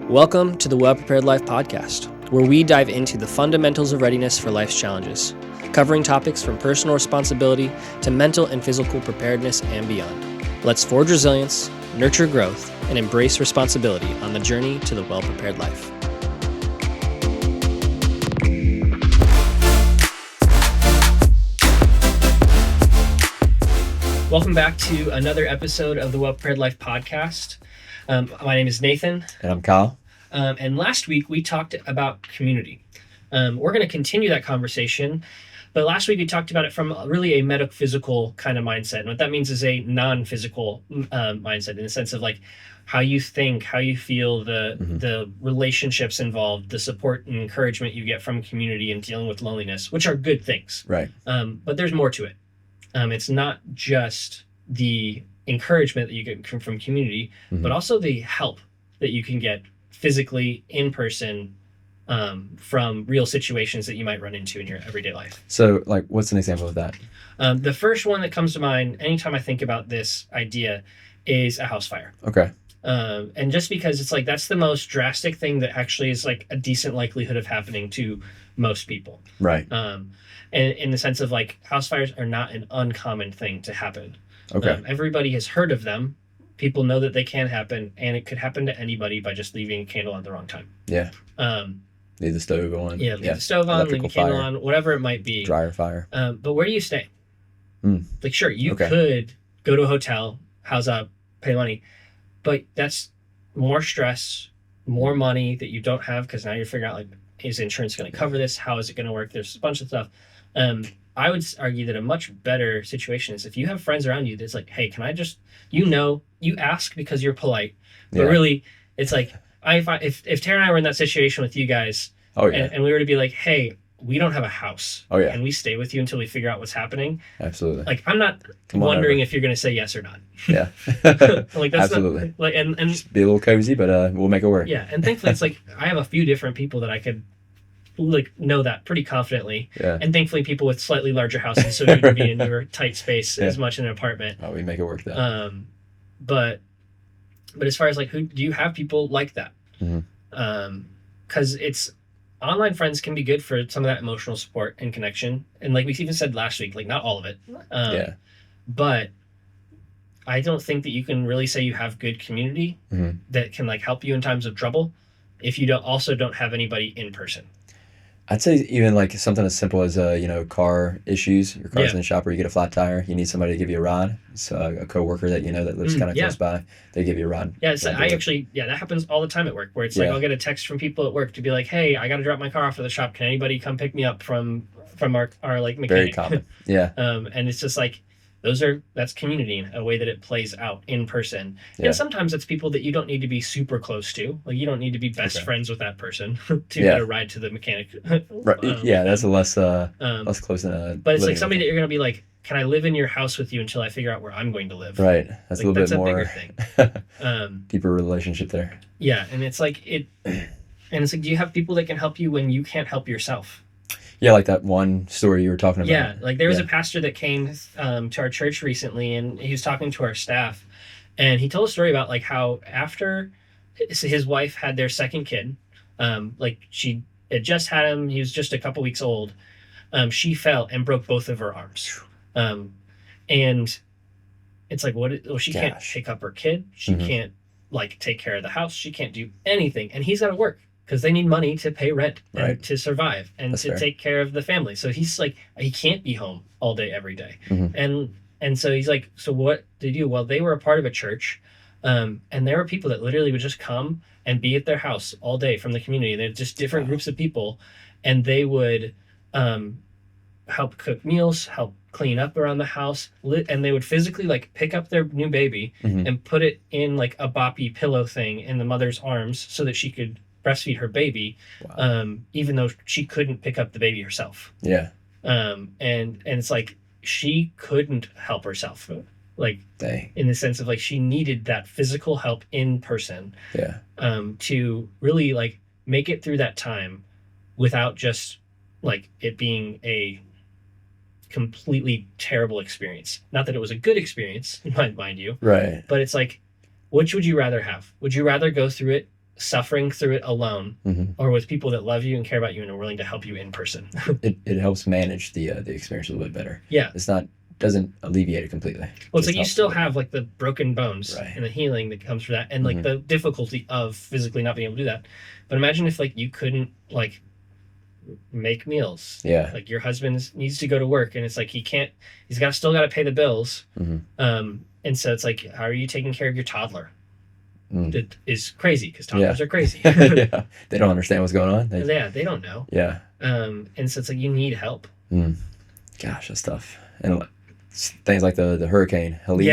Welcome to the Well Prepared Life podcast, where we dive into the fundamentals of readiness for life's challenges, covering topics from personal responsibility to mental and physical preparedness and beyond. Let's forge resilience, nurture growth, and embrace responsibility on the journey to the well-prepared life. Welcome back to another episode of the Well Prepared Life podcast. My name is Nathan. And I'm Kyle. And last week we talked about community. We're going to continue that conversation, but last week we talked about it from really a metaphysical kind of mindset. And what that means is a non-physical mindset, in the sense of like how you think, how you feel, the relationships involved, the support and encouragement you get from community and dealing with loneliness, which are good things. Right. But there's more to it. It's not just the encouragement that you get from community, but also the help that you can get physically in person from real situations that you might run into in your everyday life. So, like, what's an example of that? The first one that comes to mind anytime I think about this idea is a house fire. Okay. And just because it's like that's the most drastic thing that actually is like a decent likelihood of happening to most people. Right. And in the sense of like house fires are not an uncommon thing to happen. Okay. Everybody has heard of them. People know that they can happen, and it could happen to anybody by just leaving a candle at the wrong time. Yeah. Leave the stove on. Yeah, leave the stove on, leave a candle on, whatever it might be. Dryer fire. But where do you stay? Like, sure, you Okay. could go to a hotel, house up, pay money, but that's more stress, more money that you don't have because now you're figuring out, like, is insurance going to cover this? How is it going to work? There's a bunch of stuff. I would argue that a much better situation is if you have friends around you that's like, hey, can I just, you ask because you're polite, but really it's like, if Tara and I were in that situation with you guys, and we were to be like, hey, we don't have a house, and we stay with you until we figure out what's happening. Absolutely. Like, I'm not wondering if you're going to say yes or not. Yeah. Like, that's absolutely. not, like, and just be a little cozy, but we'll make it work. Yeah, and thankfully it's like I have a few different people that I could like know that pretty confidently, and thankfully people with slightly larger houses, so you need to be in your tight space as much in an apartment. We make it work though. But as far as like, who do you have people like that? Because it's online friends can be good for some of that emotional support and connection, and like we even said last week, like not all of it. But I don't think that you can really say you have good community that can like help you in times of trouble if you don't have anybody in person. I'd say even like something as simple as car issues. Your car's in the shop or you get a flat tire. You need somebody to give you a ride. So a coworker that that lives kind of close by, they give you a ride. Yeah, so that happens all the time at work. Where it's like I'll get a text from people at work to be like, "Hey, I got to drop my car off at the shop. Can anybody come pick me up from our like mechanic?" Very common. Yeah. And it's just like that's community in a way that it plays out in person. Yeah. And sometimes it's people that you don't need to be super close to. Like you don't need to be best friends with that person to get a ride to the mechanic. Right. That's a less close than but it's like somebody that you're gonna be like, can I live in your house with you until I figure out where I'm going to live? Right. That's like, a little bit more bigger thing. Deeper relationship there. Yeah, and it's like do you have people that can help you when you can't help yourself? Yeah, like that one story you were talking about. Yeah, like there was a pastor that came to our church recently, and he was talking to our staff, and he told a story about like how after his wife had their second kid, like she had just had him, he was just a couple weeks old, she fell and broke both of her arms. And it's like, she can't pick up her kid, she can't like take care of the house, she can't do anything, and he's got to work. Because they need money to pay rent and to survive and to take care of the family. So he's like, he can't be home all day, every day. And so he's like, so what did you do? Well, they were a part of a church. And there were people that literally would just come and be at their house all day from the community. They're just different groups of people. And they would help cook meals, help clean up around the house. And they would physically like pick up their new baby and put it in like a boppy pillow thing in the mother's arms so that she could breastfeed her baby, even though she couldn't pick up the baby herself. And it's like she couldn't help herself, like in the sense of like she needed that physical help in person to really like make it through that time without just like it being a completely terrible experience. Not that it was a good experience, mind you, right? But it's like, which would you rather have? Would you rather go through it suffering through it alone, Mm-hmm. or with people that love you and care about you and are willing to help you in person. It helps manage the experience a little bit better. Yeah. It's not doesn't alleviate it completely. Well, it's Just like you helps a still little have like the broken bones Right. and the healing that comes from that, and like Mhm. the difficulty of physically not being able to do that. But imagine if like you couldn't like make meals. bit. Yeah. Like your husband needs to go to work, and it's like he's still got to pay the bills. Mhm. And so it's like, how are you taking care of your toddler? Mm. It is crazy because toddlers are crazy. Yeah. They don't understand what's going on. They don't know. Yeah. And so it's like you need help. Gosh, that's tough. And things like the hurricane Helene.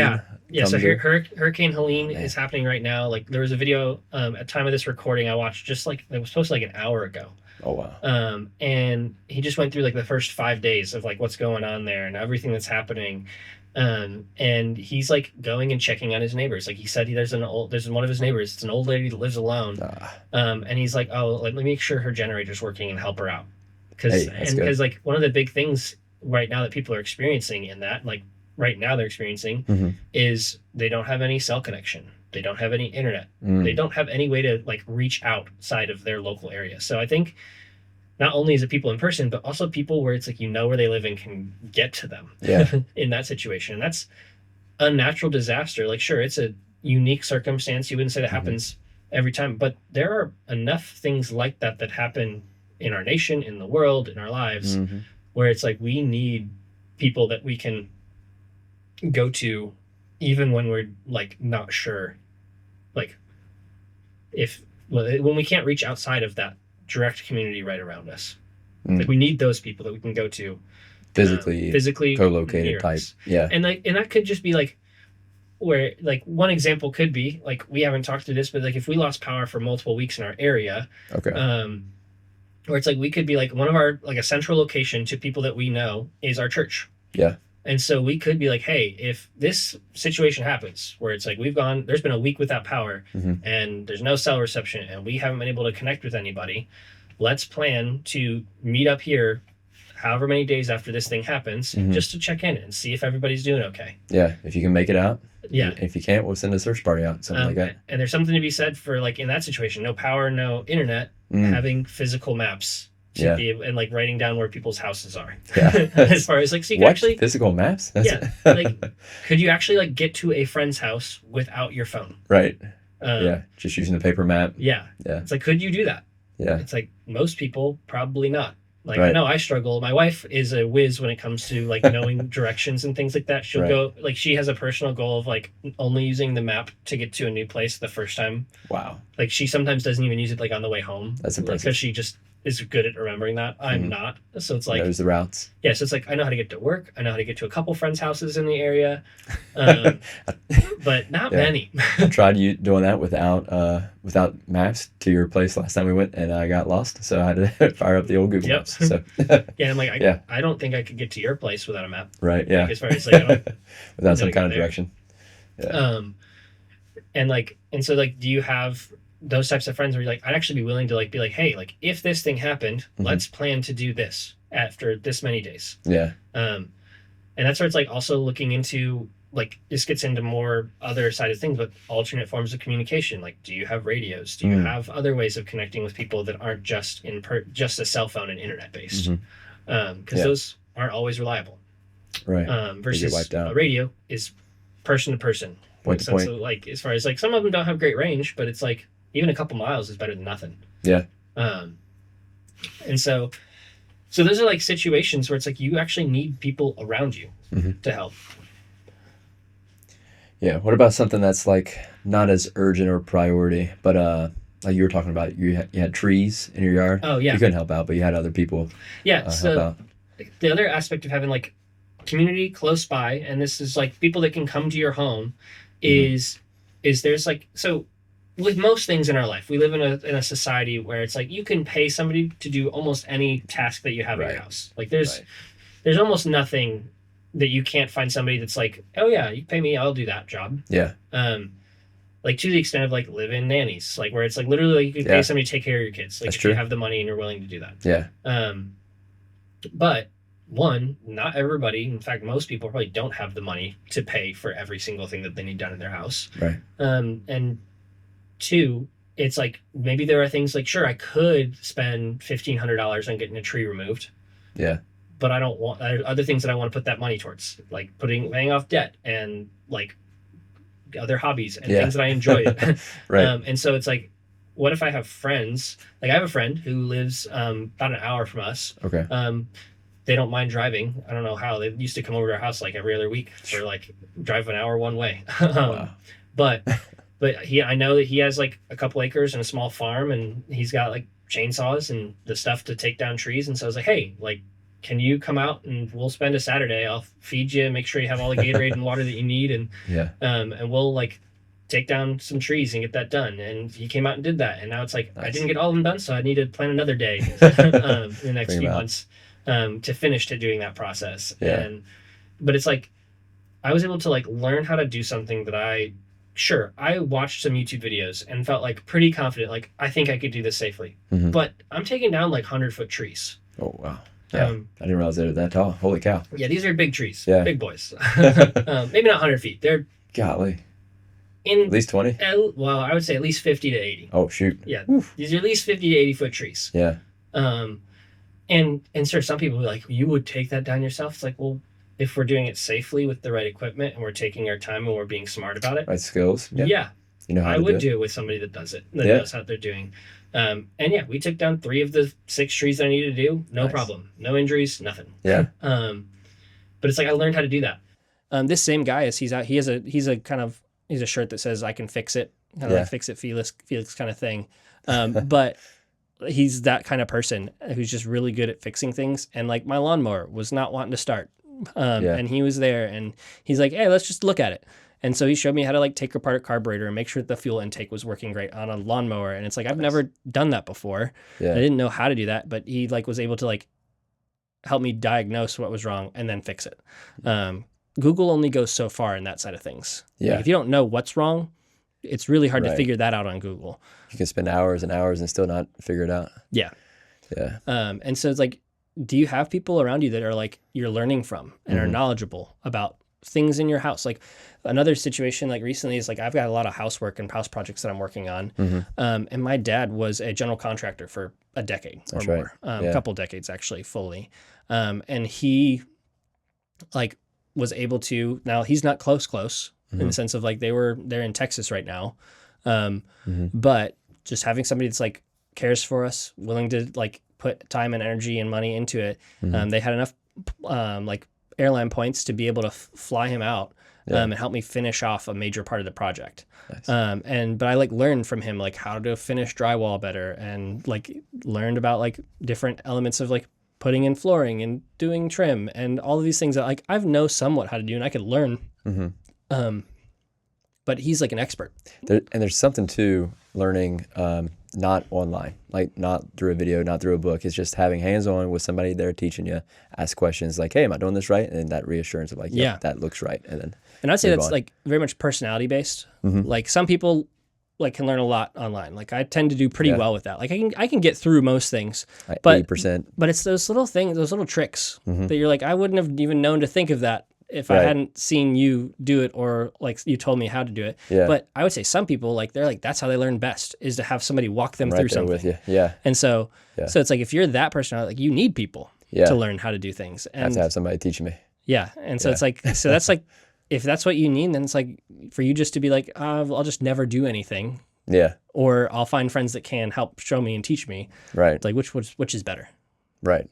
Yeah. So coming Hurricane Helene man. is happening right now. Like there was a video at time of this recording I watched just like it was posted like an hour ago. Oh wow. And he just went through like the first 5 days of like what's going on there and everything that's happening. And he's like going and checking on his neighbors. Like he said, there's one of his neighbors. It's an old lady that lives alone. And he's like, oh, let me make sure her generator's working and help her out. Because like one of the big things right now that people are experiencing in that, like right now they're experiencing, Mhm. is they don't have any cell connection. They don't have any internet. Mm. They don't have any way to like reach outside of their local area. So I think not only is it people in person, but also people where it's like where they live and can get to them. Yeah. In that situation. And that's a natural disaster. Like sure, it's a unique circumstance. You wouldn't say that happens every time, but there are enough things like that happen in our nation, in the world, in our lives, Mhm. where it's like we need people that we can go to even when we're like not sure, like when we can't reach outside of that direct community right around us. Mm. Like we need those people that we can go to physically co-located near type. us. Yeah. And that could just be like where like one example could be like we haven't talked through this, but like if we lost power for multiple weeks in our area, Okay. where it's like we could be like one of our like a central location to people that we know is our church. Yeah. And so we could be like, hey, if this situation happens where it's like there's been a week without power Mhm. and there's no cell reception and we haven't been able to connect with anybody, let's plan to meet up here however many days after this thing happens, Mhm. just to check in and see if everybody's doing okay. Yeah. If you can make it out. Yeah. If you can't, we'll send a search party out. Something like that. And there's something to be said for like in that situation, no power, no internet, Mm. having physical maps to Yeah. be able, and like writing down where people's houses are. Yeah. As far as like, so you can What? actually, Physical maps? yeah, like could you actually like get to a friend's house without your phone? Right. Yeah. Just using the paper map. Yeah. Yeah. It's like, could you do that? Yeah. It's like most people probably not. Like I Right. know I struggle. My wife is a whiz when it comes to like knowing directions and things like that. She'll Right. go like she has a personal goal of like only using the map to get to a new place the first time. Wow. Like she sometimes doesn't even use it like on the way home. That's impressive. Because she just is good at remembering that. I'm Mhm. not. So it's like Knows the routes. yeah, so it's like I know how to get to work. I know how to get to a couple friends' houses in the area, but not Yeah. many. I tried doing that without maps to your place last time we went, and I got lost. So I had to fire up the old Google Yep. Maps. So Yeah, I'm like Yeah. I don't think I could get to your place without a map. right, yeah, Like, as far as like I don't without some to kind get of there. direction. And so like do you have those types of friends where you're like I'd actually be willing to like be like hey like if this thing happened Mhm. let's plan to do this after this many days. Yeah, And that's where it's like also looking into like this gets into more other side of things, but alternate forms of communication. Like, do you have radios? Do you Mm. have other ways of connecting with people that aren't just just a cell phone and internet based? Mhm. Because Yeah. those aren't always reliable. right. Versus wiped out. a radio is person to person. Point to So, point. so, like as far as like some of them don't have great range, but it's like even a couple miles is better than nothing. Yeah. And so those are like situations where it's like you actually need people around you Mhm. to help. Yeah. What about something that's like not as urgent or priority, but like you were talking about, you had trees in your yard. Oh yeah. You couldn't help out, but you had other people Yeah. help So out. the other aspect of having like community close by, and this is like people that can come to your home, is there's like so with most things in our life, we live in a society where it's like you can pay somebody to do almost any task that you have in your Right. house. Like there's Right. almost nothing that you can't find somebody that's like, oh yeah, you pay me, I'll do that job. Yeah. Like to the extent of like live-in nannies, like where it's like literally like, you can Yeah. pay somebody to take care of your kids. Like That's if true. you have the money and you're willing to do that. Yeah. But one, not everybody, in fact, most people probably don't have the money to pay for every single thing that they need done in their house. Right. And two, it's like maybe there are things like, sure, I could spend $1,500 on getting a tree removed. Yeah. But I don't want other things that I want to put that money towards, like paying off debt and like other hobbies and things that I enjoy. Right. And so it's like, what if I have friends? Like I have a friend who lives about an hour from us. Okay. They don't mind driving. I don't know how. They used to come over to our house like every other week for like drive an hour one way. Wow. But I know that he has like a couple acres and a small farm, and he's got like chainsaws and the stuff to take down trees. And so I was like, hey, like, can you come out and we'll spend a Saturday? I'll feed you, make sure you have all the Gatorade and water that you need, and and we'll like take down some trees and get that done. And he came out and did that. And now it's like, I didn't get all of them done, so I need to plan another day in the next few months to finish doing that process. Yeah. But it's like, I was able to like learn how to do something that I watched some YouTube videos and felt like pretty confident, like I think I could do this safely. Mm-hmm. But I'm taking down like 100-foot trees. Oh, wow. Yeah, I didn't realize they were that tall. Holy cow. Yeah, these are big trees. Yeah. Big boys. Maybe not 100 feet. They're golly. At least 20? Well, I would say at least 50 to 80. Oh, shoot. Yeah. Oof. These are at least 50 to 80 foot trees. Yeah. And sure, some people will be like, you would take that down yourself? It's like, well, if we're doing it safely with the right equipment and we're taking our time and we're being smart about it. Right skills. Yeah. You know how I to would do it with somebody that does it, that knows how they're doing. And yeah, we took down 3 of the 6 trees that I needed to do. No problem. No injuries, nothing. Yeah. But it's like I learned how to do that. This same guy, as he's out, he's a shirt that says I can fix it. Kind of like fix it Felix kind of thing. But he's that kind of person who's just really good at fixing things. And like my lawnmower was not wanting to start. And he was there and he's like, hey, let's just look at it. And so he showed me how to like take apart a carburetor and make sure that the fuel intake was working great on a lawnmower. And it's like, I've never done that before. Yeah. I didn't know how to do that, but he like was able to like help me diagnose what was wrong and then fix it. Google only goes so far in that side of things. Yeah. Like if you don't know what's wrong, it's really hard to figure that out on Google. You can spend hours and hours and still not figure it out. Yeah. Yeah. And so it's like, do you have people around you that are like, you're learning from and are knowledgeable about things in your house? Like another situation like recently is like, I've got a lot of housework and house projects that I'm working on. And my dad was a general contractor for a decade or more, a couple decades actually fully. And he like was able to, now he's not close in the sense of like they're in Texas right now. But just having somebody that's like cares for us, willing to like put time and energy and money into it. They had enough like airline points to be able to fly him out and help me finish off a major part of the project. Nice. But I like learned from him like how to finish drywall better and like learned about like different elements of like putting in flooring and doing trim and all of these things that like I've know somewhat how to do and I could learn. But he's like an expert. There's something to learning not online, like not through a video, not through a book. It's just having hands-on with somebody there teaching you, ask questions like, hey, am I doing this right? And that reassurance of like, yeah, that looks right. And I'd say that's like very much personality based. Like some people like can learn a lot online. Like I tend to do pretty well with that. Like I can get through most things, like but 80%. But it's those little things, those little tricks that you're like, I wouldn't have even known to think of that if I hadn't seen you do it or like you told me how to do it. Yeah. But I would say some people like they're like that's how they learn best is to have somebody walk them through something. With you. Yeah. And so it's like if you're that person, like you need people to learn how to do things. And I have to have somebody teaching me. Yeah. And so it's like so that's like if that's what you need, then it's like for you just to be like, I'll just never do anything. Yeah. Or I'll find friends that can help show me and teach me. Right. It's like which is better. Right.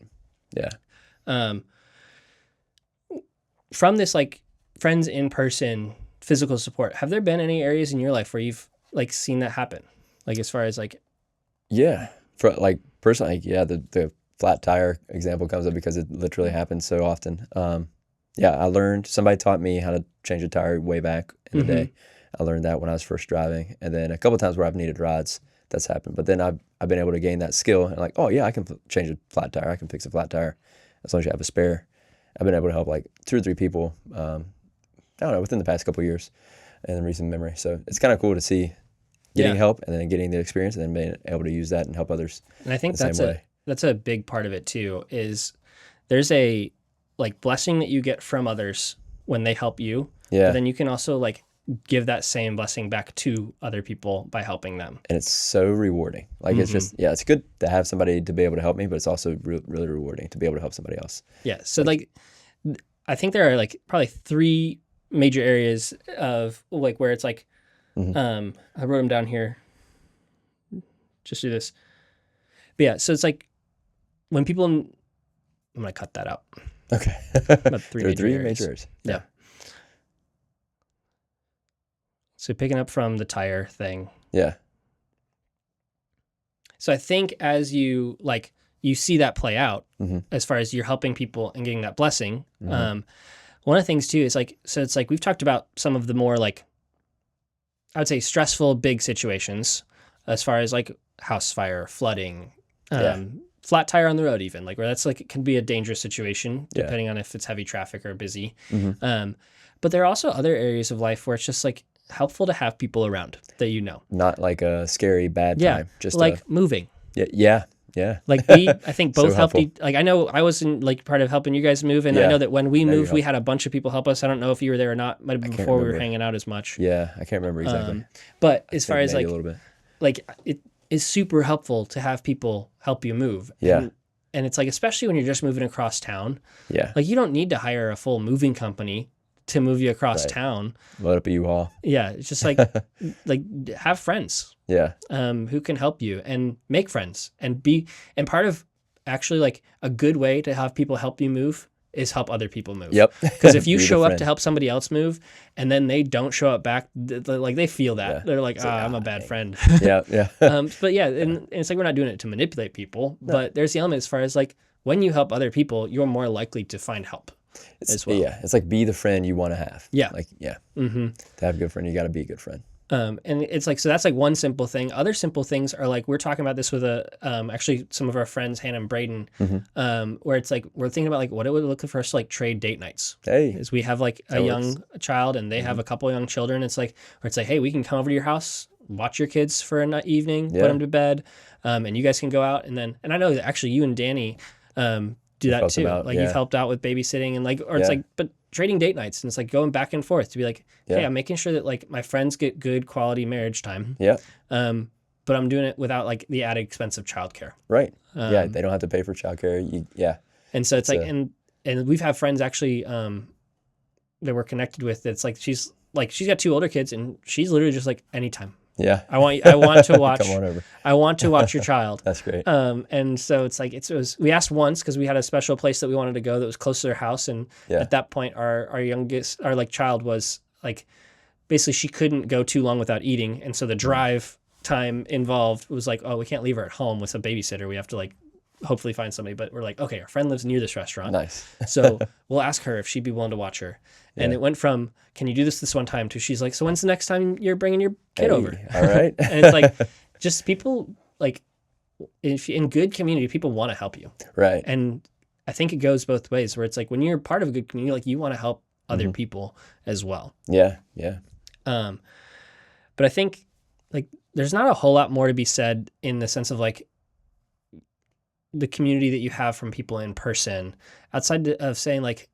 Yeah. From this like friends in person physical support, have there been any areas in your life where you've like seen that happen? Like as far as like for like personally, the flat tire example comes up because it literally happens so often. I learned, somebody taught me how to change a tire way back in the day. I learned that when I was first driving, and then a couple of times where I've needed rides, that's happened. But then I've been able to gain that skill and like, oh yeah, I can change a flat tire. I can fix a flat tire as long as you have a spare. I've been able to help like 2 or 3 people, I don't know, within the past couple of years in recent memory. So it's kind of cool to see getting help and then getting the experience and then being able to use that and help others. And I think that's a big part of it too, is there's a like blessing that you get from others when they help you. Yeah. But then you can also like give that same blessing back to other people by helping them. And it's so rewarding. Like it's just, yeah, it's good to have somebody to be able to help me, but it's also really rewarding to be able to help somebody else. Yeah. So like I think there are like probably 3 major areas of like where it's like, I wrote them down here. Just do this. But yeah, so it's like when people, I'm going to cut that out. Okay. About 3 there are major 3 areas. major areas. Yeah. So picking up from the tire thing. Yeah. So I think as you like, you see that play out as far as you're helping people and getting that blessing. One of the things too is like, so it's like, we've talked about some of the more like, I would say stressful, big situations as far as like house fire, flooding, flat tire on the road, even like where that's like, it can be a dangerous situation depending on if it's heavy traffic or busy. But there are also other areas of life where it's just like helpful to have people around that, you know, not like a scary bad time, just like moving. Yeah. Like I think both So helped. helpful. Like I know I was in like part of helping you guys move, and I know that when we moved, we had a bunch of people help us. I don't know if you were there or not. Might have been before we were hanging out as much. Yeah, I can't remember exactly. But as far as maybe like a little bit. like it is super helpful to have people help you move. Yeah. And it's like, especially when you're just moving across town. Yeah. Like you don't need to hire a full moving company to move you across town. Load up a U-Haul. Yeah, it's just like like have friends. Yeah. Who can help you and make friends and part of actually like a good way to have people help you move is help other people move. Yep. Because if you Be the show up friend. to help somebody else move and then they don't show up back, like they feel that. Yeah. They're like, I'm a bad friend. Yeah. But yeah, and it's like we're not doing it to manipulate people, but there's the element as far as like when you help other people, you're more likely to find help as well. Yeah, it's like be the friend you want to have. Yeah. Like, to have a good friend, you got to be a good friend. And it's like, so that's like one simple thing. Other simple things are like, we're talking about this with actually some of our friends, Hannah and Braden, where it's like, we're thinking about like what it would look like for us to like trade date nights. Hey. Is we have like a young child and they have a couple young children. It's like, where it's like, hey, we can come over to your house, watch your kids for an evening, put them to bed. And you guys can go out and I know that actually you and Danny, do that too. Like you've helped out with babysitting and like, or it's like, but trading date nights and it's like going back and forth to be like, hey, I'm making sure that like my friends get good quality marriage time. Yeah. But I'm doing it without like the added expense of childcare. Right. Yeah. They don't have to pay for childcare. And so it's like, and we've had friends actually, that we're connected with. That's like, she's got 2 older kids and she's literally just like anytime. Yeah. I want to watch. Come on over. I want to watch your child. That's great. And so it's like we asked once because we had a special place that we wanted to go that was close to their house, and at that point, our youngest, our like child was like, basically she couldn't go too long without eating, and so the drive time involved was like, oh, we can't leave her at home with a babysitter. We have to like hopefully find somebody. But we're like, okay, our friend lives near this restaurant. Nice. So we'll ask her if she'd be willing to watch her. And it went from, can you do this one time, to she's like, so when's the next time you're bringing your kid over? All right. And it's like, just people like, if in good community, people want to help you. Right. And I think it goes both ways where it's like, when you're part of a good community, like you want to help other people as well. Yeah. But I think like, there's not a whole lot more to be said in the sense of like the community that you have from people in person outside of saying like,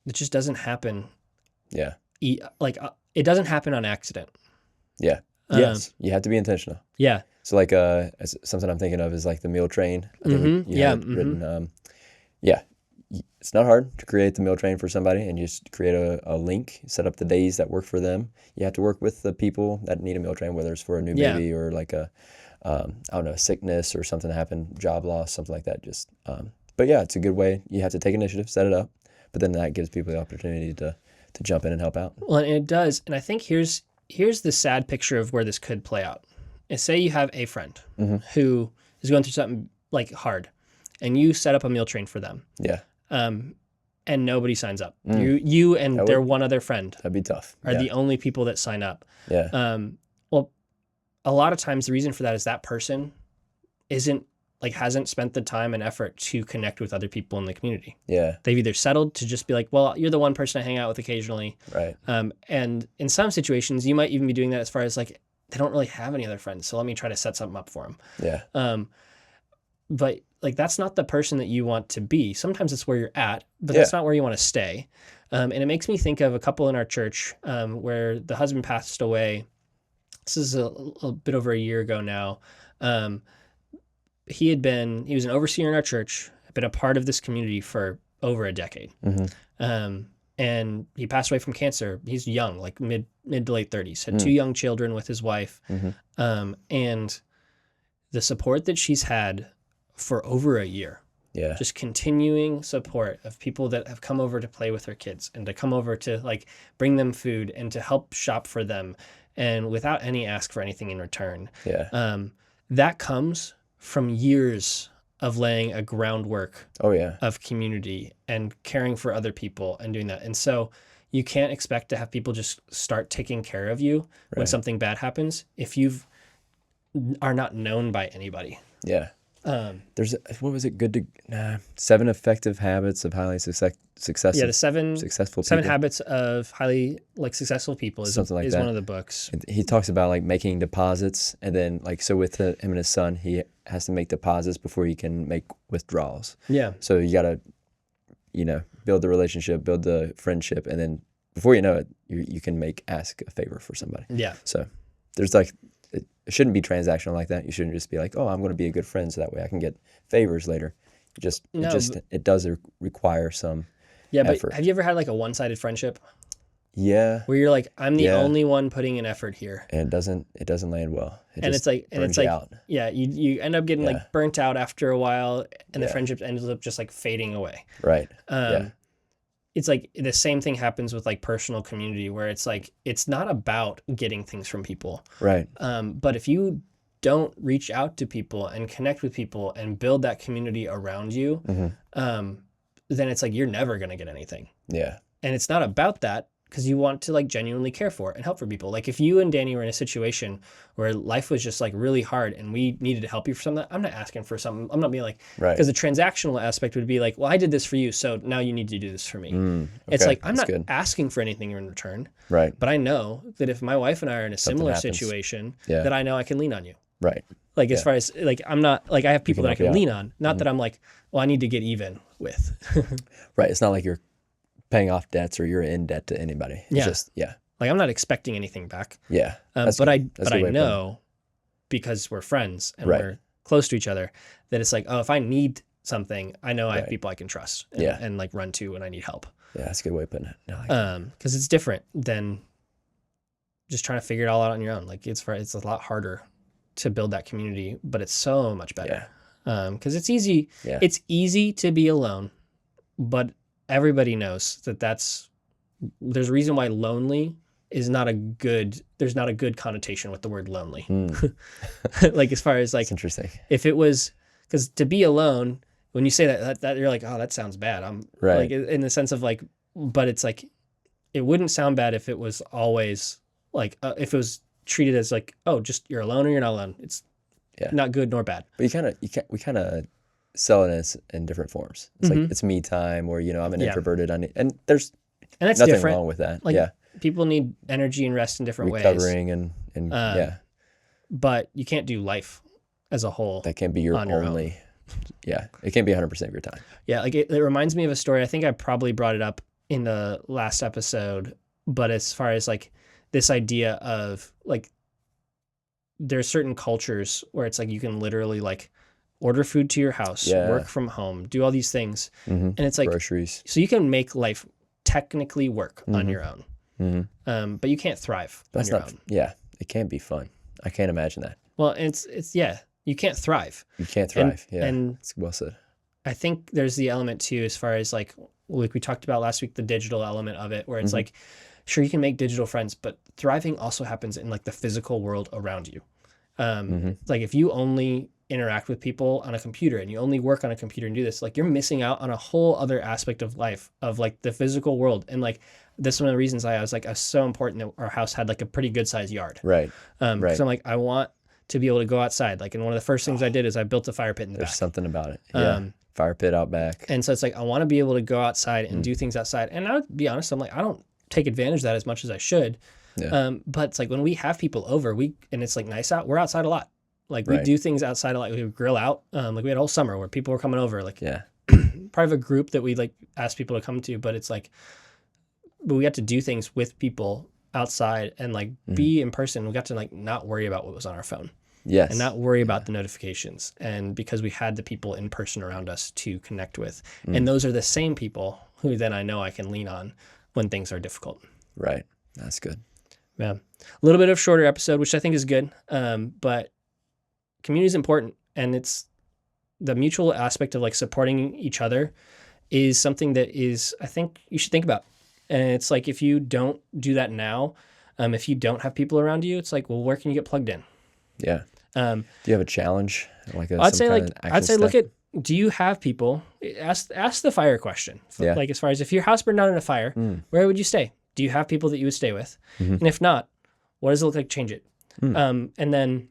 it just doesn't happen. Yeah. It doesn't happen on accident. Yeah. Yes. You have to be intentional. Yeah. So like, something I'm thinking of is like the meal train. I think you had written, it's not hard to create the meal train for somebody and just create a link, set up the days that work for them. You have to work with the people that need a meal train, whether it's for a new baby or like I don't know, sickness or something that happened, job loss, something like that. Just, but yeah, it's a good way. You have to take initiative, set it up, but then that gives people the opportunity to jump in and help out. Well, and it does. And I think here's the sad picture of where this could play out. Is say you have a friend who is going through something like hard and you set up a meal train for them. Yeah. And nobody signs up. You and their one other friend That'd be tough. are the only people that sign up. Yeah. Well, a lot of times the reason for that is that person hasn't spent the time and effort to connect with other people in the community. Yeah. They've either settled to just be like, well, you're the one person I hang out with occasionally. Right. And in some situations, you might even be doing that as far as like, they don't really have any other friends. So let me try to set something up for them. Yeah. But like that's not the person that you want to be. Sometimes it's where you're at, but that's not where you want to stay. And it makes me think of a couple in our church where the husband passed away. This is a bit over a year ago now. He was an overseer in our church, been a part of this community for over a decade. And he passed away from cancer. He's young, like mid to late 30s, had 2 young children with his wife. And the support that she's had for over a year, just continuing support of people that have come over to play with her kids and to come over to like bring them food and to help shop for them and without any ask for anything in return. That comes from years of laying a groundwork of community and caring for other people and doing that. And so you can't expect to have people just start taking care of you when something bad happens if you are not known by anybody. There's, what was it? 7 effective habits of highly successful. Yeah, the seven successful people. 7 habits of highly like successful people is Something like is that. one of the books. And he talks about like making deposits, and then like so with him and his son, he has to make deposits before he can make withdrawals. Yeah. So you gotta, build the relationship, build the friendship, and then before you know it, you can ask a favor for somebody. Yeah. So there's like, it shouldn't be transactional like that. You shouldn't just be like, oh, I'm going to be a good friend so that way I can get favors later. It does require some effort. But have you ever had like a one-sided friendship Yeah. where you're like, I'm the only one putting an effort here, And it doesn't land well. it's like out. yeah, you end up getting like burnt out after a while, and the friendship ends up just like fading away. Right. It's like the same thing happens with like personal community, where it's like it's not about getting things from people. Right. But if you don't reach out to people and connect with people and build that community around you, then it's like you're never gonna get anything. Yeah. And it's not about that, because you want to like genuinely care for and help for people. Like if you and Danny were in a situation where life was just like really hard and we needed to help you for something, I'm not asking for something. I'm not being like, because the transactional aspect would be like, well, I did this for you, so now you need to do this for me. It's like, I'm not asking for anything in return. Right. But I know that if my wife and I are in a similar situation, that I know I can lean on you. Right. Like as far as like, I'm not like, I have people that I can lean on, not that I'm like, well, I need to get even with. Right. It's not like you're paying off debts or you're in debt to anybody. It's just, like I'm not expecting anything back. Yeah. But I know, because we're friends and we're close to each other, that it's like, oh, if I need something, I know I have people I can trust and like run to when I need help. Yeah, that's a good way of putting it. Because it's different than just trying to figure it all out on your own. Like it's a lot harder to build that community, but it's so much better. Because it's easy. Yeah. It's easy to be alone, but everybody knows that there's a reason why lonely is not there's not a good connotation with the word lonely. Like as far as like, that's interesting. If it was, because to be alone, when you say that you're like, oh, that sounds bad. I'm like in the sense of like, but it's like, it wouldn't sound bad if it was always like, if it was treated as like, oh, just you're alone or you're not alone. It's not good nor bad. But we kind of sell it in different forms. It's like it's me time, or I'm an introverted, and that's nothing different. wrong with that. Like, people need energy and rest in different ways. Recovering and but you can't do life as a whole. That can't be your only. It can't be 100% of your time. Yeah, like it reminds me of a story. I think I probably brought it up in the last episode, but as far as like this idea of like, there's certain cultures where it's like you can literally like order food to your house, work from home, do all these things. And it's like groceries. So you can make life technically work on your own. But you can't thrive on your own. Yeah, it can't be fun. I can't imagine that. Well, it's you can't thrive. You can't thrive. And it's well said. I think there's the element too, as far as like we talked about last week, the digital element of it, where it's like, sure, you can make digital friends, but thriving also happens in like the physical world around you. Like if you only interact with people on a computer and you only work on a computer and do this, like you're missing out on a whole other aspect of life, of like the physical world. And like this is one of the reasons I was so important that our house had like a pretty good sized yard. Right. Because I'm like, I want to be able to go outside. Like, and one of the first things I did is I built a fire pit in the back. There's something about it. Yeah. Fire pit out back. And so it's like, I want to be able to go outside and do things outside. And I'll be honest, I'm like, I don't take advantage of that as much as I should. Yeah. But it's like when we have people over, and it's like nice out, we're outside a lot. Like we Right. do things outside of, like we would grill out. Like we had a whole summer where people were coming over, like Yeah. part of a group that we like asked people to come to, but it's like, but we got to do things with people outside and like be in person. We got to like not worry about what was on our phone Yes. and not worry about the notifications. And because we had the people in person around us to connect with, and those are the same people who then I know I can lean on when things are difficult. Right. That's good. Yeah. A little bit of shorter episode, which I think is good. But community is important, and it's the mutual aspect of like supporting each other is something that is, I think you should think about. And it's like, if you don't do that now, if you don't have people around you, it's like, well, where can you get plugged in? Yeah. Um, Do you have a challenge? Like I'd say some like, kind of I'd action say look step? at, do you have people? Ask the fire question. Yeah. Like as far as if your house burned down in a fire, where would you stay? Do you have people that you would stay with? And if not, what does it look like to change it? And then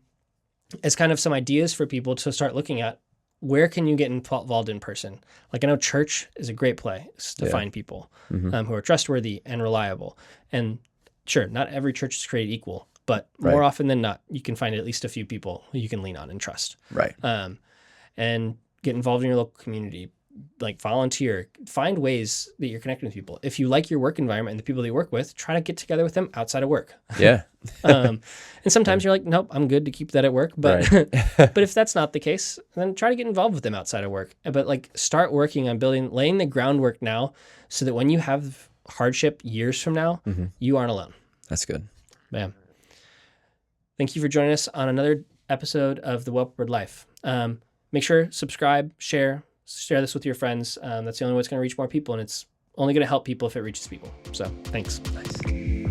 as kind of some ideas for people to start looking at, where can you get involved in person? Like I know church is a great place to find people who are trustworthy and reliable. And sure, not every church is created equal, but more often than not, you can find at least a few people who you can lean on and trust. Right. And get involved in your local community, like volunteer, find ways that you're connecting with people. If you like your work environment and the people that you work with, try to get together with them outside of work. Yeah. And sometimes you're like, nope, I'm good to keep that at work. But Right. but if that's not the case, then try to get involved with them outside of work. But like start working on laying the groundwork now so that when you have hardship years from now, you aren't alone. That's good. Bam. Thank you for joining us on another episode of The Wellprepared Life. Make sure, subscribe, share this with your friends. That's the only way it's going to reach more people, and it's only going to help people if it reaches people. So thanks. Nice.